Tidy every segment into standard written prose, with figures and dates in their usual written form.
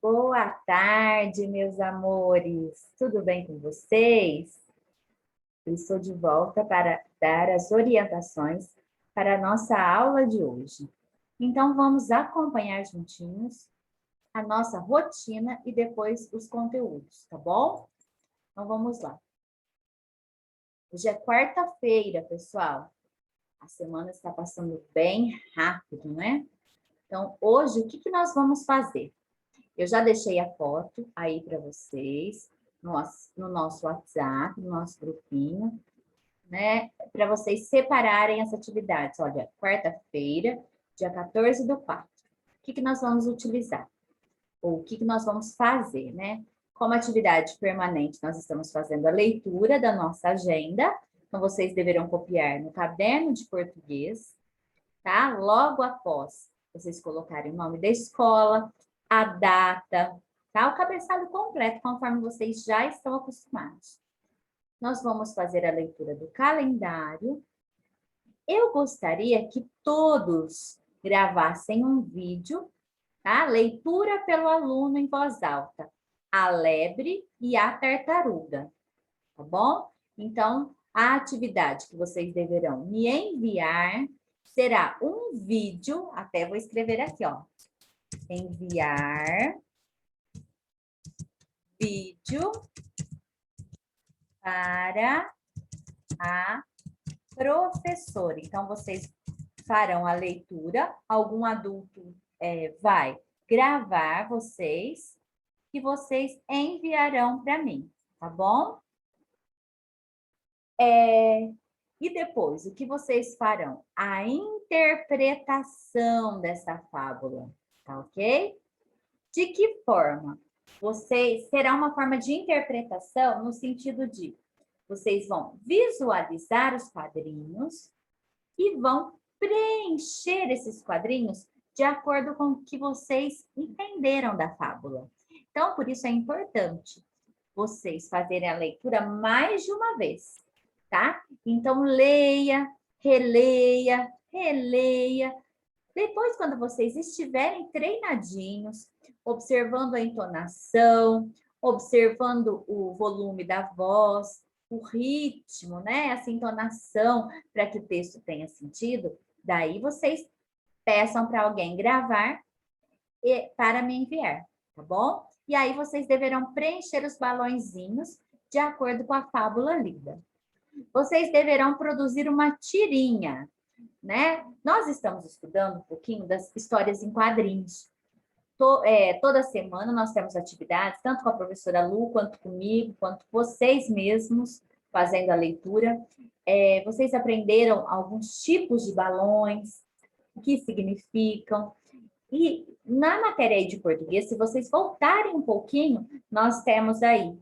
Boa tarde, meus amores. Tudo bem com vocês? Eu estou de volta para dar as orientações para a nossa aula de hoje. Então, vamos acompanhar juntinhos a nossa rotina e depois os conteúdos, tá bom? Então, vamos lá. Hoje é quarta-feira, pessoal. A semana está passando bem rápido, né? Então, hoje, o que nós vamos fazer? Eu já deixei a foto aí para vocês, no nosso WhatsApp, no nosso grupinho, né? Para vocês separarem as atividades. Olha, quarta-feira, dia 14/4. O que nós vamos utilizar? Ou o que nós vamos fazer, né? Como atividade permanente, nós estamos fazendo a leitura da nossa agenda. Então, vocês deverão copiar no caderno de português, tá? Logo após vocês colocarem o nome da escola, a data, tá? O cabeçalho completo, conforme vocês já estão acostumados. Nós vamos fazer a leitura do calendário. Eu gostaria que todos gravassem um vídeo, tá? Leitura pelo aluno em voz alta. A lebre e a tartaruga, tá bom? Então, a atividade que vocês deverão me enviar será um vídeo, até vou escrever aqui, ó. Enviar vídeo para a professora. Então, vocês farão a leitura, algum adulto vai gravar vocês e vocês enviarão para mim, tá bom? E depois, o que vocês farão? A interpretação dessa fábula, tá ok? De que forma? Será uma forma de interpretação no sentido de vocês vão visualizar os quadrinhos e vão preencher esses quadrinhos de acordo com o que vocês entenderam da fábula. Então, por isso é importante vocês fazerem a leitura mais de uma vez, tá? Então, leia, releia, releia. Depois, quando vocês estiverem treinadinhos, observando a entonação, observando o volume da voz, o ritmo, né? Essa entonação, para que o texto tenha sentido, daí vocês peçam para alguém gravar para me enviar, tá bom? E aí vocês deverão preencher os balõezinhos de acordo com a fábula lida. Vocês deverão produzir uma tirinha, né? Nós estamos estudando um pouquinho das histórias em quadrinhos. Toda semana nós temos atividades, tanto com a professora Lu, quanto comigo, quanto vocês mesmos, fazendo a leitura. Vocês aprenderam alguns tipos de balões, o que significam. E na matéria de português, se vocês voltarem um pouquinho, nós temos aí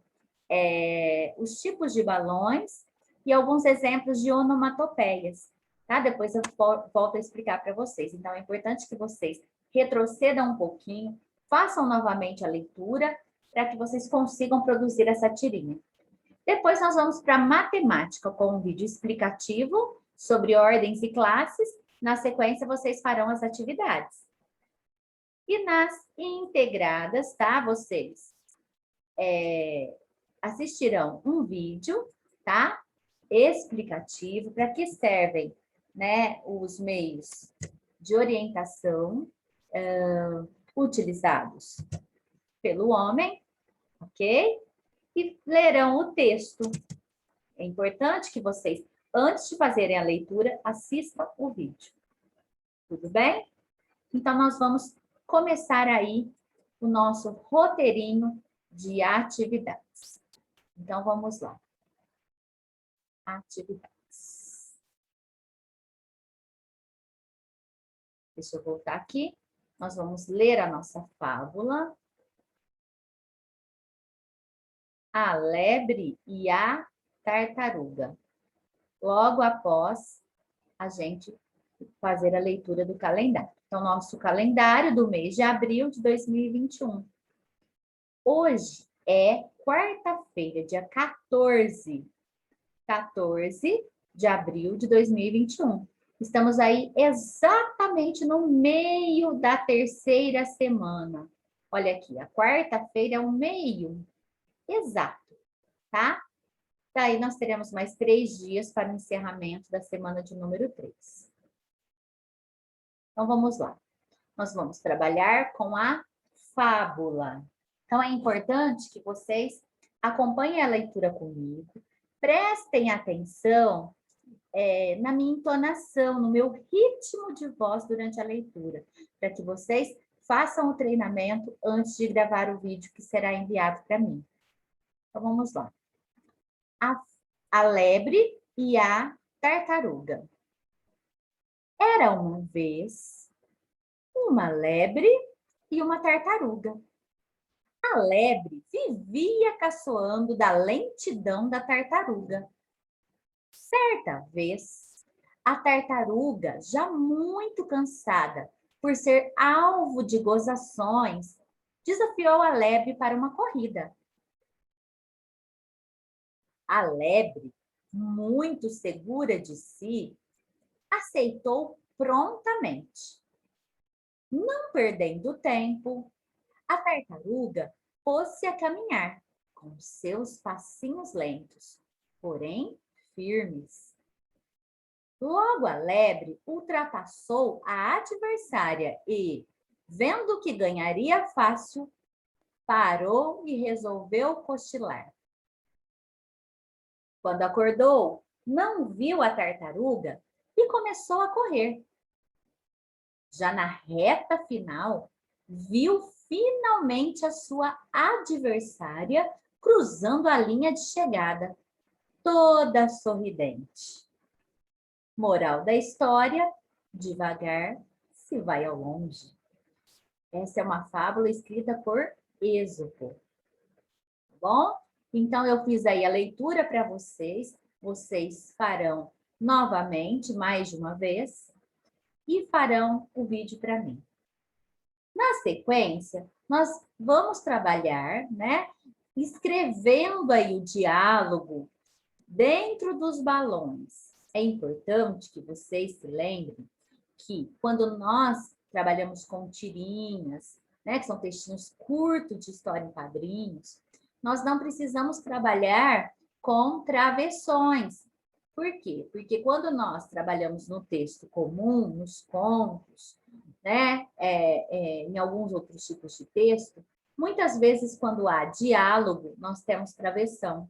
os tipos de balões e alguns exemplos de onomatopeias, tá? Depois eu volto a explicar para vocês. Então, é importante que vocês retrocedam um pouquinho, façam novamente a leitura, para que vocês consigam produzir essa tirinha. Depois nós vamos para matemática, com um vídeo explicativo sobre ordens e classes. Na sequência, vocês farão as atividades. E nas integradas, tá? Vocês assistirão um vídeo, tá? Explicativo, para que servem, né, os meios de orientação utilizados pelo homem, ok? E lerão o texto. É importante que vocês, antes de fazerem a leitura, assistam o vídeo. Tudo bem? Então, nós vamos começar aí o nosso roteirinho de atividades. Então, vamos lá. Atividades. Deixa eu voltar aqui. Nós vamos ler a nossa fábula. A lebre e a tartaruga. Logo após a gente fazer a leitura do calendário. Então, nosso calendário do mês de abril de 2021. Hoje é quarta-feira, dia 14 de abril de 2021. Estamos aí exatamente no meio da terceira semana, Olha aqui, a quarta-feira é o meio exato, tá? Daí nós teremos mais 3 dias para o encerramento da semana de número 3. Então, vamos lá. Nós vamos trabalhar com a fábula. Então, é importante que vocês acompanhem a leitura comigo, prestem atenção na minha entonação, no meu ritmo de voz durante a leitura, para que vocês façam o treinamento antes de gravar o vídeo que será enviado para mim. Então, vamos lá. A lebre e a tartaruga. Era uma vez uma lebre e uma tartaruga. A lebre vivia caçoando da lentidão da tartaruga. Certa vez, a tartaruga, já muito cansada por ser alvo de gozações, desafiou a lebre para uma corrida. A lebre, muito segura de si, aceitou prontamente. Não perdendo tempo, a tartaruga pôs-se a caminhar com seus passinhos lentos, porém firmes. Logo a lebre ultrapassou a adversária e, vendo que ganharia fácil, parou e resolveu cochilar. Quando acordou, não viu a tartaruga e começou a correr. Já na reta final, viu finalmente a sua adversária cruzando a linha de chegada, toda sorridente. Moral da história: devagar se vai ao longe. Essa é uma fábula escrita por Êxopo. Tá bom? Então, eu fiz aí a leitura para vocês. Vocês farão novamente, mais de uma vez, e farão o vídeo para mim. Na sequência, nós vamos trabalhar, né, escrevendo aí o diálogo dentro dos balões. É importante que vocês se lembrem que quando nós trabalhamos com tirinhas, né, que são textinhos curtos de história em quadrinhos, nós não precisamos trabalhar com travessões. Por quê? Porque quando nós trabalhamos no texto comum, nos contos, né, em alguns outros tipos de texto, muitas vezes quando há diálogo, nós temos travessão.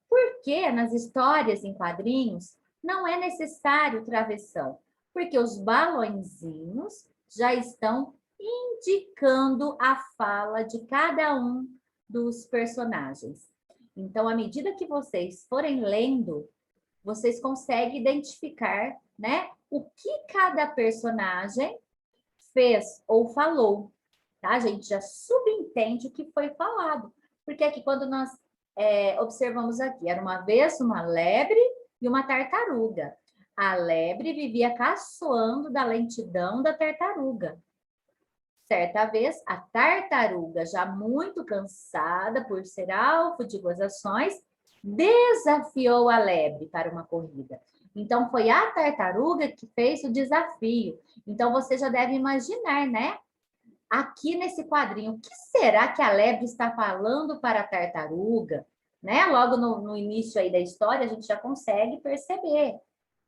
Porque nas histórias em quadrinhos não é necessário travessão, porque os balõezinhos já estão indicando a fala de cada um dos personagens. Então, à medida que vocês forem lendo, vocês conseguem identificar, né, o que cada personagem fez ou falou, tá? A gente já subentende o que foi falado, porque aqui quando nós observamos aqui, era uma vez uma lebre e uma tartaruga. A lebre vivia caçoando da lentidão da tartaruga. Certa vez, a tartaruga, já muito cansada por ser alvo de gozações, desafiou a lebre para uma corrida. Então, foi a tartaruga que fez o desafio. Então, você já deve imaginar, né? Aqui nesse quadrinho, o que será que a lebre está falando para a tartaruga? Né? Logo no início aí da história, a gente já consegue perceber.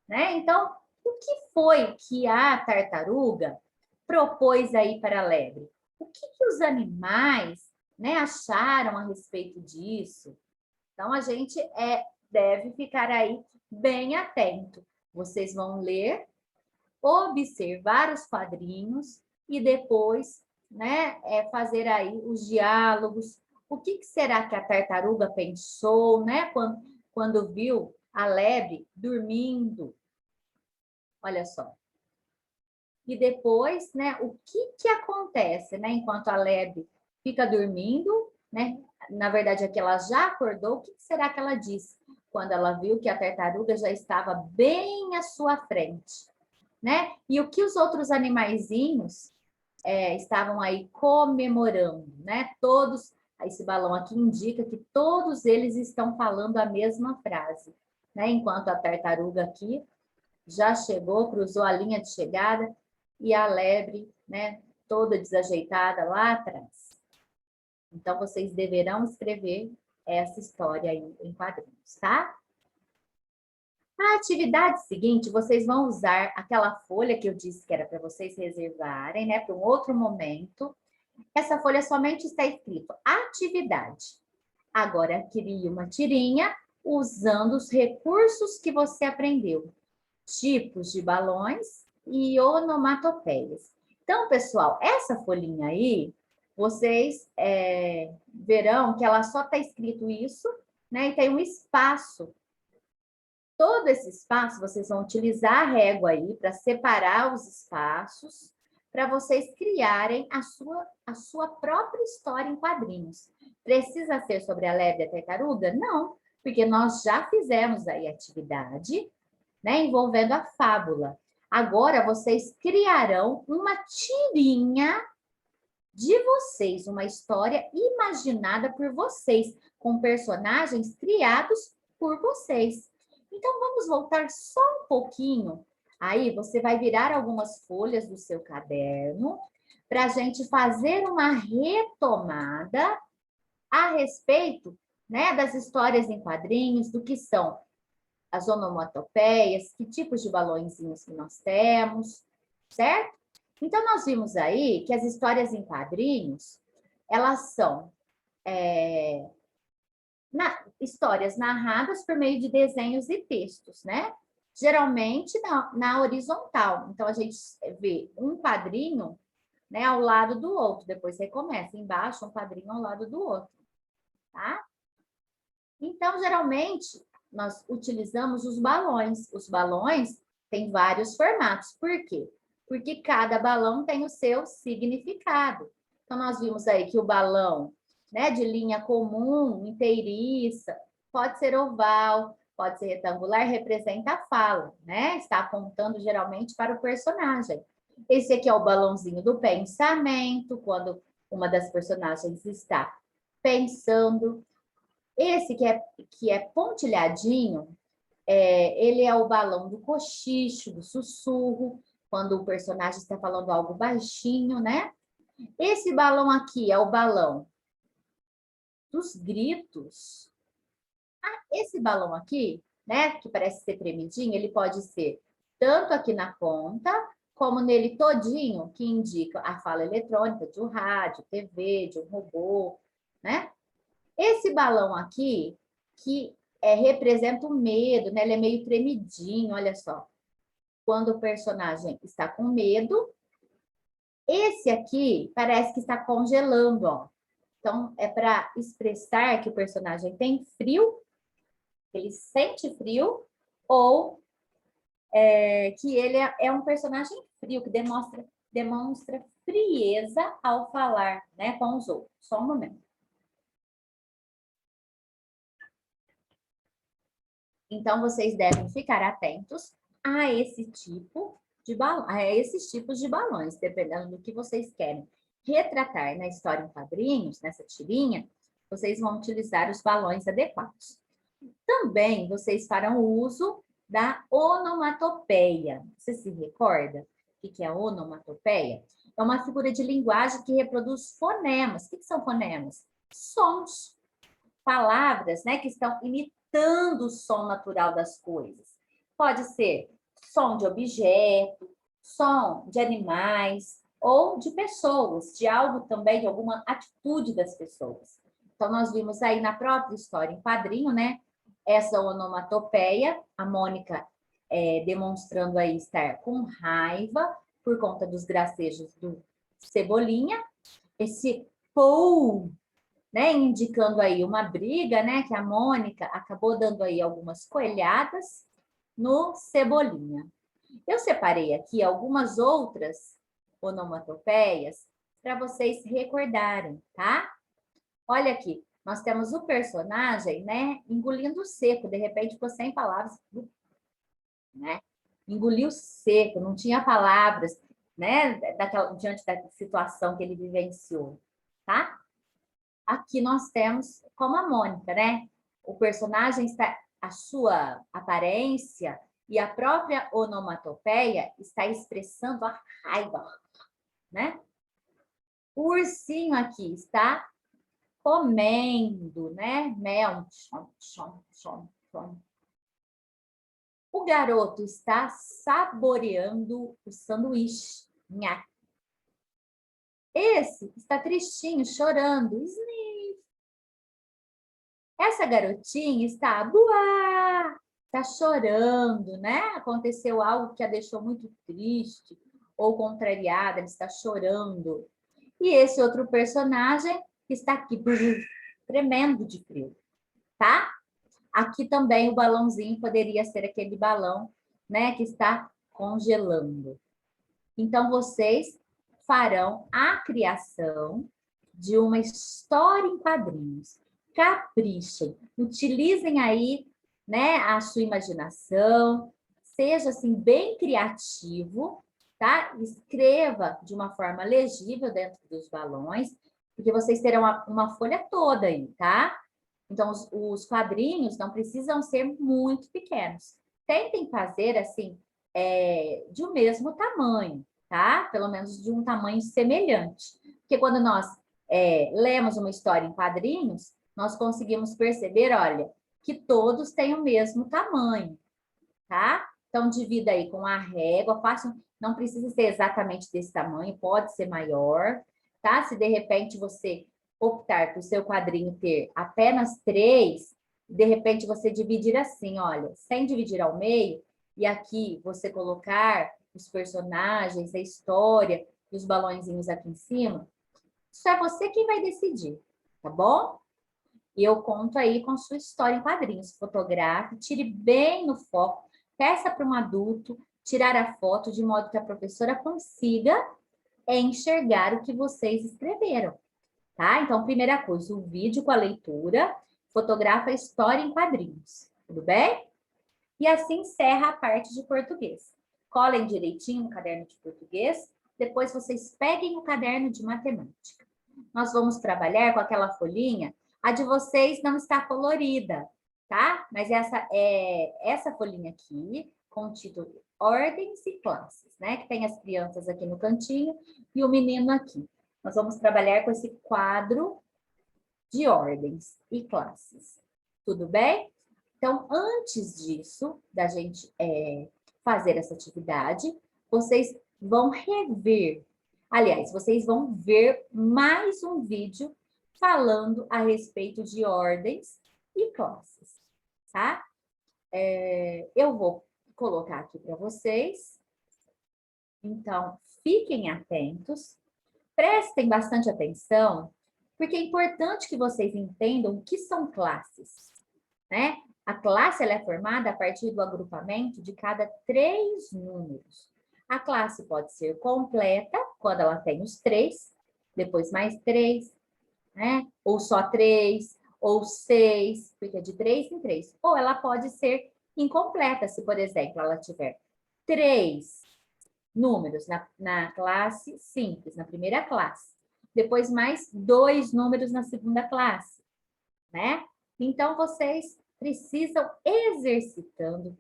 Né? Então, o que foi que a tartaruga propôs aí para a lebre? O que os animais, né, acharam a respeito disso? Então, a gente deve ficar aí bem atento. Vocês vão ler, observar os quadrinhos e depois, né, fazer aí os diálogos. O que será que a tartaruga pensou, né, quando viu a lebre dormindo? Olha só. E depois, né, o que acontece, né, enquanto a lebre fica dormindo, né? Na verdade, aqui ela já acordou. O que será que ela disse quando ela viu que a tartaruga já estava bem à sua frente, né? E o que os outros animaizinhos estavam aí comemorando, né? Todos, esse balão aqui indica que todos eles estão falando a mesma frase, né? Enquanto a tartaruga aqui já chegou, cruzou a linha de chegada e a lebre, né, toda desajeitada lá atrás. Então, vocês deverão escrever essa história aí em quadrinhos, tá? Na atividade seguinte, vocês vão usar aquela folha que eu disse que era para vocês reservarem, né, para um outro momento. Essa folha somente está escrito atividade. Agora, crie uma tirinha usando os recursos que você aprendeu. Tipos de balões e onomatopeias. Então, pessoal, essa folhinha aí, vocês verão que ela só está escrito isso, né? E tem um espaço. Todo esse espaço, vocês vão utilizar a régua aí para separar os espaços, para vocês criarem a sua própria história em quadrinhos. Precisa ser sobre a lebre e a tartaruga? Não, porque nós já fizemos aí atividade, né, envolvendo a fábula. Agora, vocês criarão uma tirinha de vocês, uma história imaginada por vocês, com personagens criados por vocês. Então, vamos voltar só um pouquinho. Aí, você vai virar algumas folhas do seu caderno para a gente fazer uma retomada a respeito, né, das histórias em quadrinhos, do que são as onomatopeias, que tipos de balõezinhos que nós temos, certo? Então, nós vimos aí que as histórias em quadrinhos, elas são histórias narradas por meio de desenhos e textos, né? Geralmente na horizontal. Então, a gente vê um quadrinho, né, ao lado do outro. Depois recomeça embaixo, um quadrinho ao lado do outro, tá? Então, geralmente, nós utilizamos os balões. Os balões têm vários formatos. Por quê? Porque cada balão tem o seu significado. Então, nós vimos aí que o balão, né, de linha comum, inteiriça, pode ser oval, pode ser retangular, representa a fala, né? Está apontando geralmente para o personagem. Esse aqui é o balãozinho do pensamento, quando uma das personagens está pensando. Esse que é pontilhadinho, ele é o balão do cochicho, do sussurro, quando o personagem está falando algo baixinho, né? Esse balão aqui é o balão dos gritos. Esse balão aqui, né, que parece ser tremidinho, ele pode ser tanto aqui na ponta, como nele todinho, que indica a fala eletrônica de um rádio, TV, de um robô, né? Esse balão aqui, que representa o medo, né? Ele é meio tremidinho, olha só. Quando o personagem está com medo, esse aqui parece que está congelando, ó. Então, é para expressar que o personagem tem frio, ele sente frio, ou que ele é um personagem frio, que demonstra frieza ao falar, né, com os outros. Só um momento. Então, vocês devem ficar atentos a esse tipo de balão, a esses tipos de balões, dependendo do que vocês querem retratar na história em quadrinhos, nessa tirinha, vocês vão utilizar os balões adequados. Também vocês farão uso da onomatopeia. Você se recorda o que é a onomatopeia? É uma figura de linguagem que reproduz fonemas. O que são fonemas? Sons, palavras, né, que estão imitando o som natural das coisas. Pode ser som de objeto, som de animais ou de pessoas, de algo também, de alguma atitude das pessoas. Então, nós vimos aí na própria história em quadrinho, né, essa onomatopeia, a Mônica demonstrando aí estar com raiva por conta dos gracejos do Cebolinha, esse pou, né, indicando aí uma briga, né, que a Mônica acabou dando aí algumas coelhadas no Cebolinha. Eu separei aqui algumas outras onomatopeias para vocês recordarem, tá? Olha aqui, nós temos o personagem, né, engolindo seco, de repente ficou sem palavras, né? Engoliu seco, não tinha palavras, né, diante da situação que ele vivenciou, tá? Aqui nós temos como a Mônica, né? O personagem está, a sua aparência e a própria onomatopeia está expressando a raiva, né? O ursinho aqui está comendo, né? Mel. O garoto está saboreando o sanduíche. Nha. Esse está tristinho, chorando. Essa garotinha está a buar, está chorando, né? Aconteceu algo que a deixou muito triste ou contrariada, ela está chorando. E esse outro personagem está aqui tremendo de frio, tá? Aqui também o balãozinho poderia ser aquele balão, né, que está congelando. Então, vocês farão a criação de uma história em quadrinhos. Caprichem, utilizem aí, né, a sua imaginação, seja assim bem criativo, tá? Escreva de uma forma legível dentro dos balões, porque vocês terão uma folha toda aí, tá? Então, os quadrinhos não precisam ser muito pequenos. Tentem fazer assim, de um mesmo tamanho, tá? Pelo menos de um tamanho semelhante. Porque quando nós lemos uma história em quadrinhos, nós conseguimos perceber, olha, que todos têm o mesmo tamanho, tá? Então, divida aí com a régua, não precisa ser exatamente desse tamanho, pode ser maior, tá? Se de repente você optar por seu quadrinho ter apenas 3, de repente você dividir assim, olha, sem dividir ao meio, e aqui você colocar os personagens, a história, e os balõezinhos aqui em cima, isso é você quem vai decidir, tá bom? E eu conto aí com sua história em quadrinhos. Fotografe, tire bem no foco, peça para um adulto tirar a foto de modo que a professora consiga enxergar o que vocês escreveram, tá? Então, primeira coisa, o vídeo com a leitura, fotografa a história em quadrinhos, tudo bem? E assim encerra a parte de português. Colhem direitinho no caderno de português, depois vocês peguem o caderno de matemática. Nós vamos trabalhar com aquela folhinha, a de vocês não está colorida, tá? Mas essa folhinha aqui, com o título Ordens e Classes, né? Que tem as crianças aqui no cantinho e o menino aqui. Nós vamos trabalhar com esse quadro de ordens e classes. Tudo bem? Então, antes disso, da gente fazer essa atividade, vocês vão rever. Aliás, vocês vão ver mais um vídeo falando a respeito de ordens e classes, tá? Eu vou colocar aqui para vocês. Então, fiquem atentos, prestem bastante atenção, porque é importante que vocês entendam o que são classes, né? A classe ela é formada a partir do agrupamento de cada 3 números. A classe pode ser completa, quando ela tem os 3, depois mais 3, né? Ou só 3, ou 6, porque é de 3 em 3. Ou ela pode ser incompleta, se, por exemplo, ela tiver 3 números na classe simples, na primeira classe. Depois mais 2 números na segunda classe, né? Então, vocês precisam exercitando,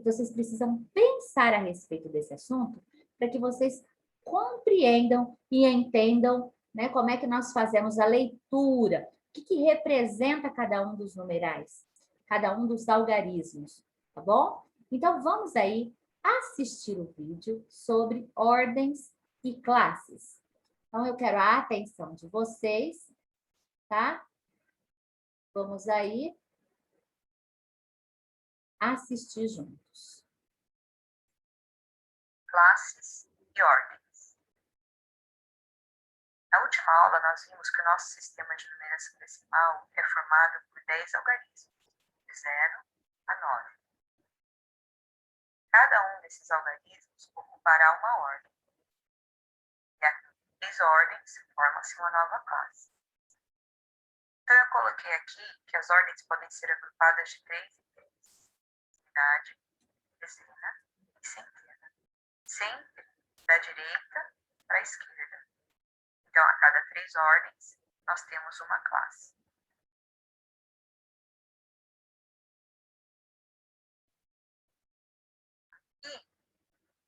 vocês precisam pensar a respeito desse assunto para que vocês compreendam e entendam, né, como é que nós fazemos a leitura, o que representa cada um dos numerais, cada um dos algarismos, tá bom? Então, vamos aí assistir o vídeo sobre ordens e classes. Então, eu quero a atenção de vocês, tá? Vamos aí assistir juntos. Classes e ordens. Na última aula, nós vimos que o nosso sistema de numeração decimal é formado por 10 algarismos, de 0 a 9. Cada um desses algarismos ocupará uma ordem. E a 3 ordens formam-se uma nova classe. Então, eu coloquei aqui que as ordens podem ser agrupadas de 3 em 3. Unidade, dezena e centena. Sempre da direita para a esquerda. Então, a cada 3 ordens, nós temos uma classe. E,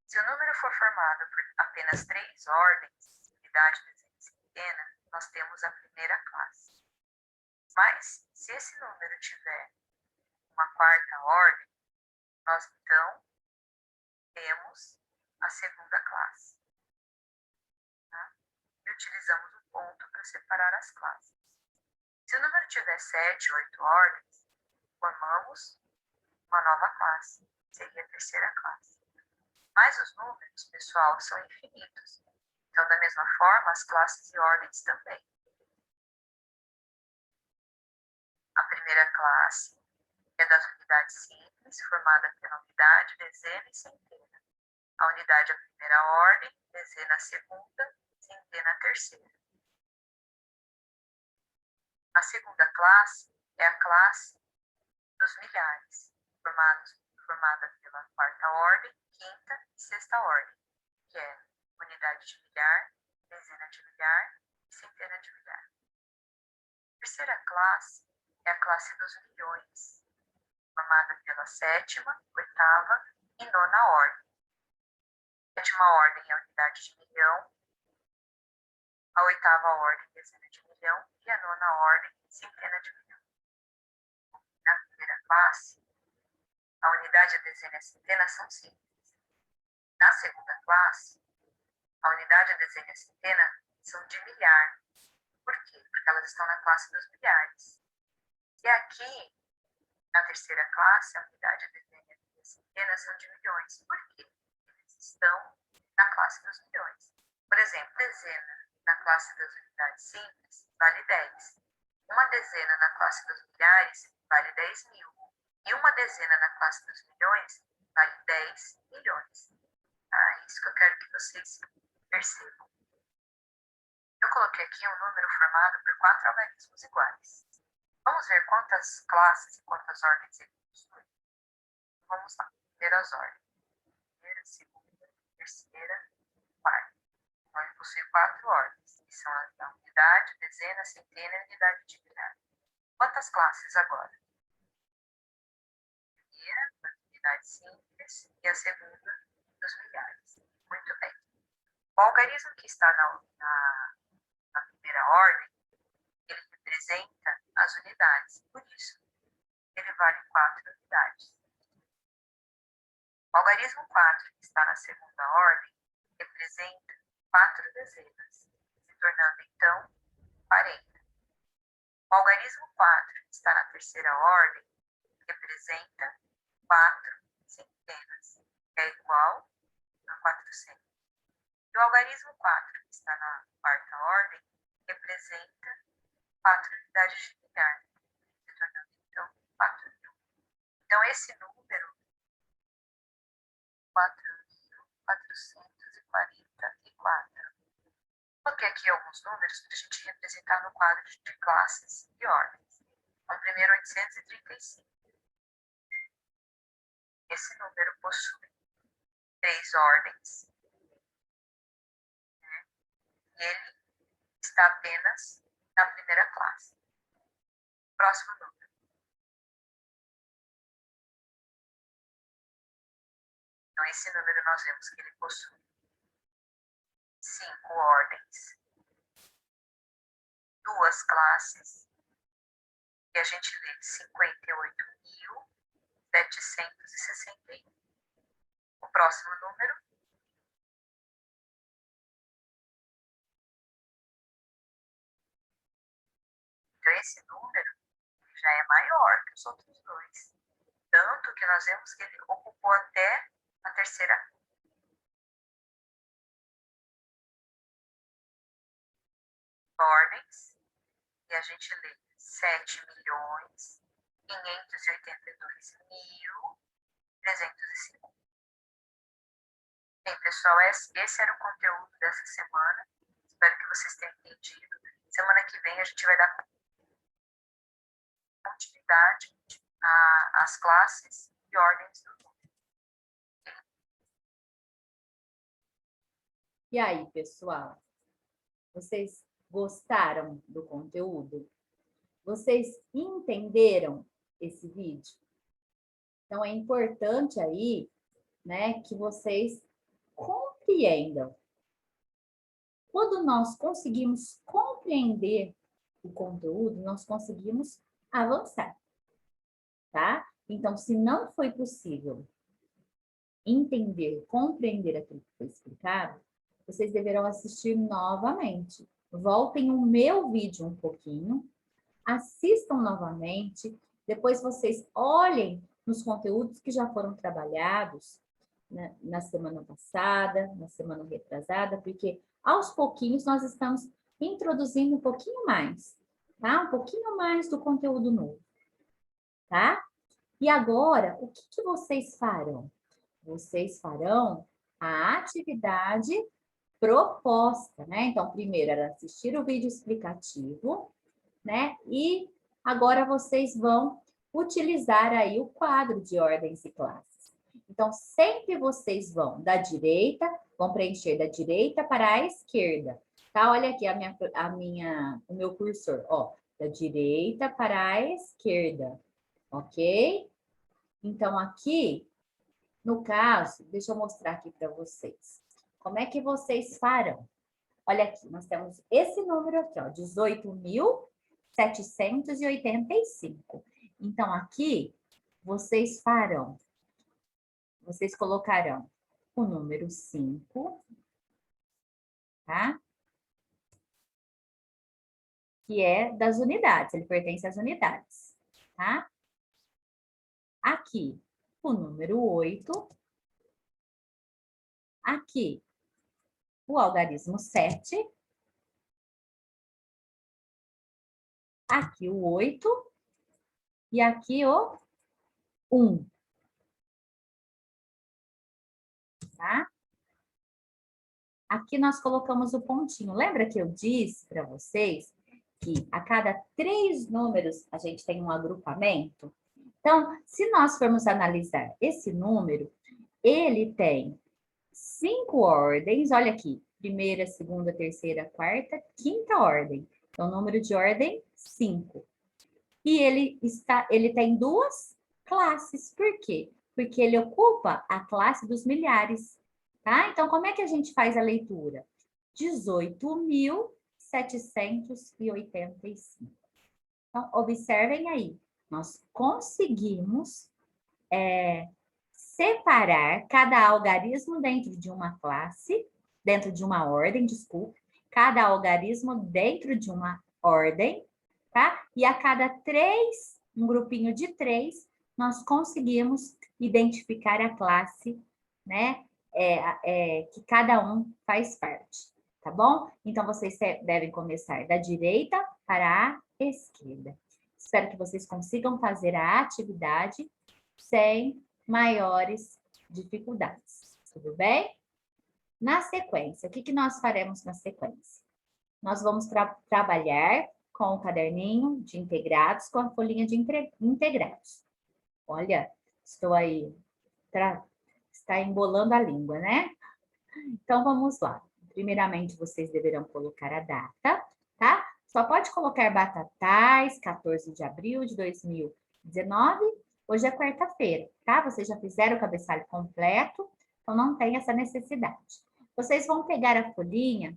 se o número for formado por apenas 3 ordens, unidade, dezena e centena, nós temos a primeira classe. Se esse número tiver uma quarta ordem, nós então temos a segunda classe. Tá? E utilizamos o ponto para separar as classes. Se o número tiver 7, 8 ordens, formamos uma nova classe, seria a terceira classe. Mas os números, pessoal, são infinitos. Então, da mesma forma, as classes e ordens também. A primeira classe é das unidades simples, formada pela unidade, dezena e centena. A unidade é a primeira ordem, dezena a segunda, centena a terceira. A segunda classe é a classe dos milhares, formada pela quarta ordem, quinta e sexta ordem, que é unidade de milhar, dezena de milhar e centena de milhar. A terceira classe é a classe dos milhões, formada pela sétima, oitava e nona ordem. A sétima ordem é a unidade de milhão, a oitava ordem, dezena de milhão, e a nona ordem, centena de milhão. Na primeira classe, a unidade, a dezena e a centena são simples. Na segunda classe, a unidade, a dezena e a centena são de milhar. Por quê? Porque elas estão na classe dos milhares. E aqui, na terceira classe, a unidade, a dezena e a centena são de milhões. Por quê? Eles estão na classe dos milhões. Por exemplo, dezena na classe das unidades simples vale 10. Uma dezena na classe dos milhares vale 10 mil. E uma dezena na classe dos milhões vale 10 milhões. É isso que eu quero que vocês percebam. Eu coloquei aqui um número formado por 4 algarismos iguais. Vamos ver quantas classes e quantas ordens ele possui. Vamos lá. Primeiras ordens. Primeira, segunda, terceira, quarta. Então, ele possui 4 ordens, que são a unidade, dezena, centena e unidade de milhar. Quantas classes agora? A primeira, das unidades simples, e a segunda, dos milhares. Muito bem. O algarismo que está na primeira ordem, ele representa as unidades, por isso, ele vale 4 unidades. O algarismo 4, que está na segunda ordem, representa 4 dezenas, se tornando, então, 40. O algarismo 4, que está na terceira ordem, representa 4 centenas, que é igual a 400. E o algarismo 4, que está na quarta ordem, representa 4 unidades de milhar, se tornando, então, 4.000. Então, esse número, 4.444. Coloquei aqui alguns números para a gente representar no quadro de classes e ordens. O primeiro, 835. Esse número possui 3 ordens, né? E ele está apenas na primeira classe. Próximo número. Então, esse número nós vemos que ele possui 5 ordens, 2 classes, e a gente vê 58.761. O próximo número. Então, esse número já é maior que os outros dois. Tanto que nós vemos que ele ocupou até a terceira ordens, e a gente lê 7.582.305. Bem, pessoal, esse era o conteúdo dessa semana. Espero que vocês tenham entendido. Semana que vem a gente vai dar continuidade às classes e ordens do número. E aí, pessoal? Vocês gostaram do conteúdo? Vocês entenderam esse vídeo? Então, é importante aí, né, que vocês compreendam. Quando nós conseguimos compreender o conteúdo, nós conseguimos avançar, tá? Então, se não foi possível entender, compreender aquilo que foi explicado, vocês deverão assistir novamente. Voltem o meu vídeo um pouquinho, assistam novamente, depois vocês olhem nos conteúdos que já foram trabalhados, né, na semana passada, na semana retrasada, porque aos pouquinhos nós estamos introduzindo um pouquinho mais, tá? Um pouquinho mais do conteúdo novo, tá? E agora, o que vocês farão? Vocês farão a atividade proposta, né? Então, primeiro era assistir o vídeo explicativo, né? E agora vocês vão utilizar aí o quadro de ordens e classes. Então, sempre vocês vão da direita, vão preencher da direita para a esquerda, tá? Olha aqui o meu cursor, ó, da direita para a esquerda, ok? Então, aqui, no caso, deixa eu mostrar aqui para vocês. Como é que vocês farão? Olha aqui, nós temos esse número aqui, ó, 18.785. Então, aqui, vocês colocarão o número 5, tá? Que é das unidades, ele pertence às unidades, tá? Aqui, o número 8. Aqui, o algarismo 7. Aqui o 8. E aqui o 1. Tá? Aqui nós colocamos o pontinho. Lembra que eu disse para vocês que a cada 3 números a gente tem um agrupamento? Então, se nós formos analisar esse número, ele tem 5 ordens. Olha aqui, primeira, segunda, terceira, quarta, quinta ordem. Então, número de ordem 5. E ele tem 2 classes. Por quê? Porque ele ocupa a classe dos milhares. Tá? Então, como é que a gente faz a leitura? 18.785. Então, observem aí. Nós conseguimos separar cada algarismo dentro de uma classe, dentro de uma ordem, desculpe. Cada algarismo dentro de uma ordem, tá? E a cada 3, um grupinho de 3, nós conseguimos identificar a classe, né? Que cada um faz parte, tá bom? Então, vocês devem começar da direita para a esquerda. Espero que vocês consigam fazer a atividade sem maiores dificuldades, tudo bem? Na sequência, o que nós faremos na sequência? Nós vamos trabalhar com o caderninho de integrados, com a folhinha de integrados. Olha, estou aí, está embolando a língua, né? Então, vamos lá. Primeiramente, vocês deverão colocar a data, tá? Só pode colocar Batatais, 14 de abril de 2019. Hoje é quarta-feira, tá? Vocês já fizeram o cabeçalho completo, então não tem essa necessidade. Vocês vão pegar a folhinha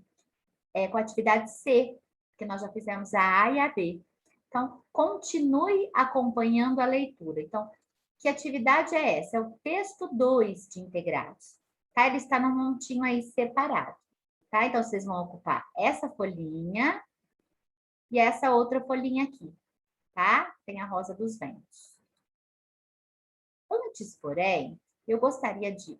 com a atividade C, que nós já fizemos a A e a B. Então, continue acompanhando a leitura. Então, que atividade é essa? É o texto 2 de integrados. Tá? Ele está num montinho aí separado. Tá? Então, vocês vão ocupar essa folhinha e essa outra folhinha aqui. Tá? Tem a rosa dos ventos. Antes, porém, eu gostaria de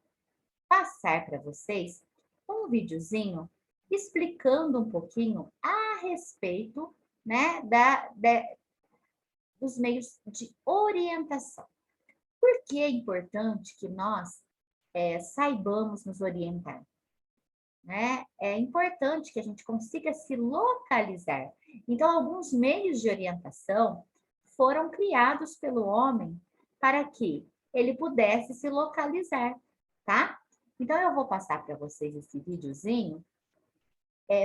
passar para vocês um videozinho explicando um pouquinho a respeito, né, dos meios de orientação. Por que é importante que nós saibamos nos orientar? Né? É importante que a gente consiga se localizar. Então, alguns meios de orientação foram criados pelo homem para que ele pudesse se localizar, tá? Então, eu vou passar para vocês esse videozinho,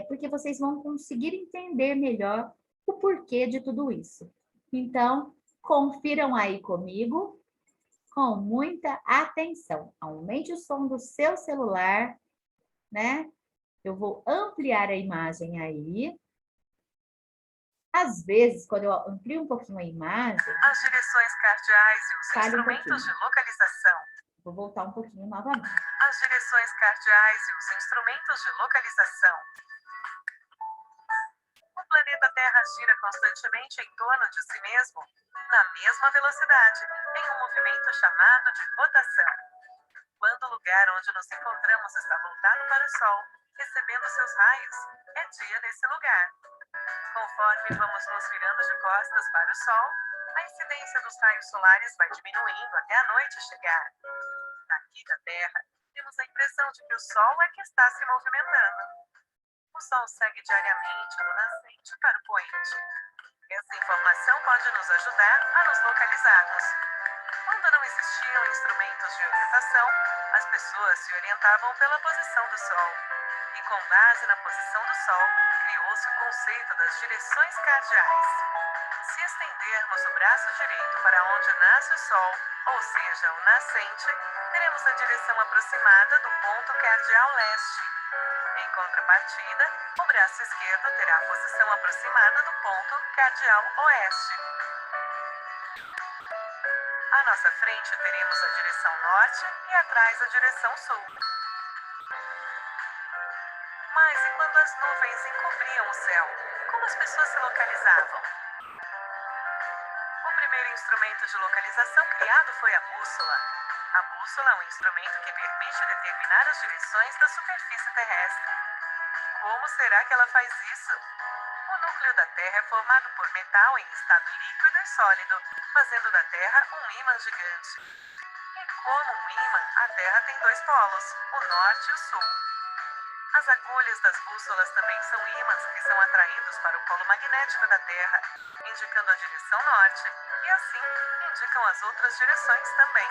porque vocês vão conseguir entender melhor o porquê de tudo isso. Então, confiram aí comigo com muita atenção. Aumente o som do seu celular, né? Eu vou ampliar a imagem aí. Às vezes, quando eu amplio um pouquinho a imagem, as direções cardeais e os Fale um instrumentos de pouquinho. localização. vou voltar um pouquinho novamente. As direções cardeais e os instrumentos de localização. O planeta Terra gira constantemente em torno de si mesmo, na mesma velocidade, em um movimento chamado de rotação. Quando o lugar onde nos encontramos está voltado para o Sol, recebendo seus raios, é dia nesse lugar. Conforme vamos nos virando de costas para o Sol, a incidência dos raios solares vai diminuindo até a noite chegar. Daqui da Terra, temos a impressão de que o Sol é que está se movimentando. O Sol segue diariamente do nascente para o poente. Essa informação pode nos ajudar a nos localizarmos. Quando não existiam instrumentos de orientação, as pessoas se orientavam pela posição do Sol. E com base na posição do Sol, criou-se o conceito das direções cardeais. Se estendermos o braço direito para onde nasce o Sol, ou seja, o nascente, teremos a direção aproximada do ponto cardeal leste. Em contrapartida, o braço esquerdo terá a posição aproximada do ponto cardeal oeste. À nossa frente teremos a direção norte e atrás a direção sul. Mas e quando as nuvens encobriam o céu? Como as pessoas se localizavam? O primeiro instrumento de localização criado foi a bússola. A bússola é um instrumento que permite determinar as direções da superfície terrestre. Como será que ela faz isso? O núcleo da Terra é formado por metal em estado líquido e sólido, fazendo da Terra um ímã gigante. E como um ímã, a Terra tem dois polos, o norte e o sul. As agulhas das bússolas também são ímãs que são atraídos para o polo magnético da Terra, indicando a direção norte, e assim indicam as outras direções também.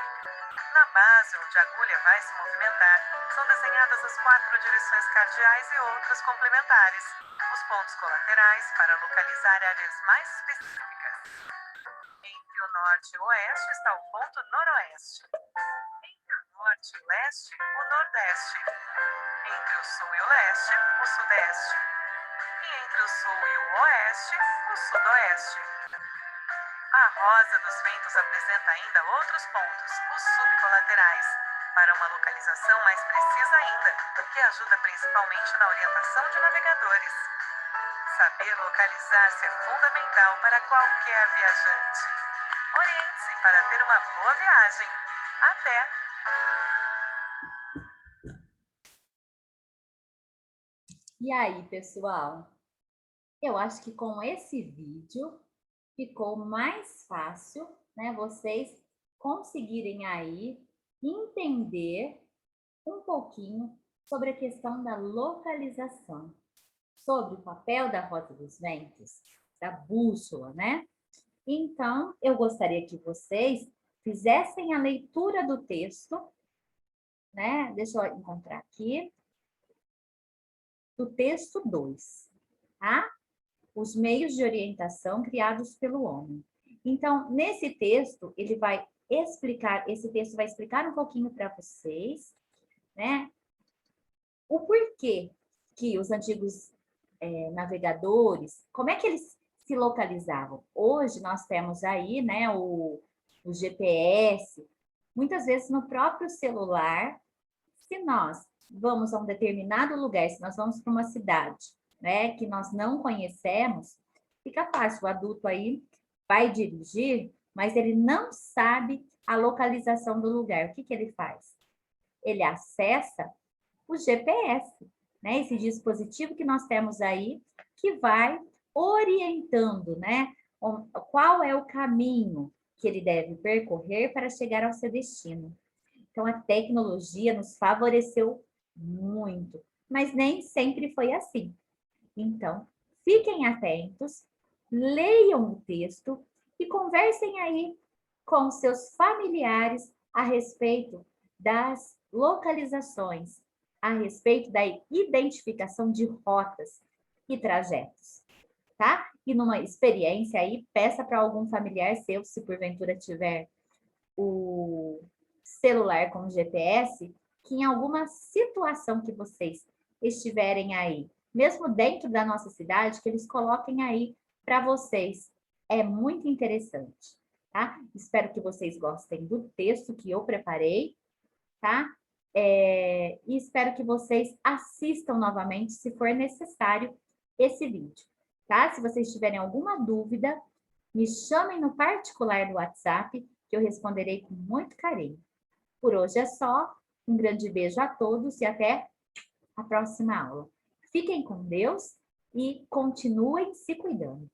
Na base, onde a agulha vai se movimentar, são desenhadas as 4 direções cardeais e outras complementares, os pontos colaterais para localizar áreas mais específicas. Entre o norte e o oeste está o ponto noroeste. Entre o norte e o leste, o nordeste. Entre o sul e o leste, o sudeste. E entre o sul e o oeste, o sudoeste. A rosa dos ventos apresenta ainda outros pontos, os subcolaterais, para uma localização mais precisa ainda, que ajuda principalmente na orientação de navegadores. Saber localizar-se é fundamental para qualquer viajante. Oriente-se para ter uma boa viagem. Até! E aí, pessoal? Eu acho que com esse vídeo ficou mais fácil, né? Vocês conseguirem aí entender um pouquinho sobre a questão da localização, sobre o papel da Rota dos Ventos, da bússola, né? Então, eu gostaria que vocês fizessem a leitura do texto, né? Deixa eu encontrar aqui. Do texto 2, tá? Os meios de orientação criados pelo homem. Então, nesse texto, ele vai explicar, esse texto vai explicar um pouquinho para vocês, né? O porquê que os antigos navegadores, como é que eles se localizavam? Hoje nós temos aí, né, o GPS, muitas vezes no próprio celular, se nós vamos a um determinado lugar, se nós vamos para uma cidade, né, que nós não conhecemos, fica fácil, o adulto aí vai dirigir, mas ele não sabe a localização do lugar. O que que ele faz? Ele acessa o GPS, né, esse dispositivo que nós temos aí, que vai orientando, né, qual é o caminho que ele deve percorrer para chegar ao seu destino. Então, a tecnologia nos favoreceu muito, mas nem sempre foi assim. Então, fiquem atentos, leiam o texto e conversem aí com seus familiares a respeito das localizações, a respeito da identificação de rotas e trajetos, tá? E numa experiência aí, peça para algum familiar seu, se porventura tiver o celular com GPS, que em alguma situação que vocês estiverem aí, mesmo dentro da nossa cidade, que eles coloquem aí para vocês é muito interessante, tá? Espero que vocês gostem do texto que eu preparei, tá? E espero que vocês assistam novamente, se for necessário, esse vídeo, tá? Se vocês tiverem alguma dúvida, me chamem no particular do WhatsApp, que eu responderei com muito carinho. Por hoje é só. Um grande beijo a todos e até a próxima aula. Fiquem com Deus e continuem se cuidando.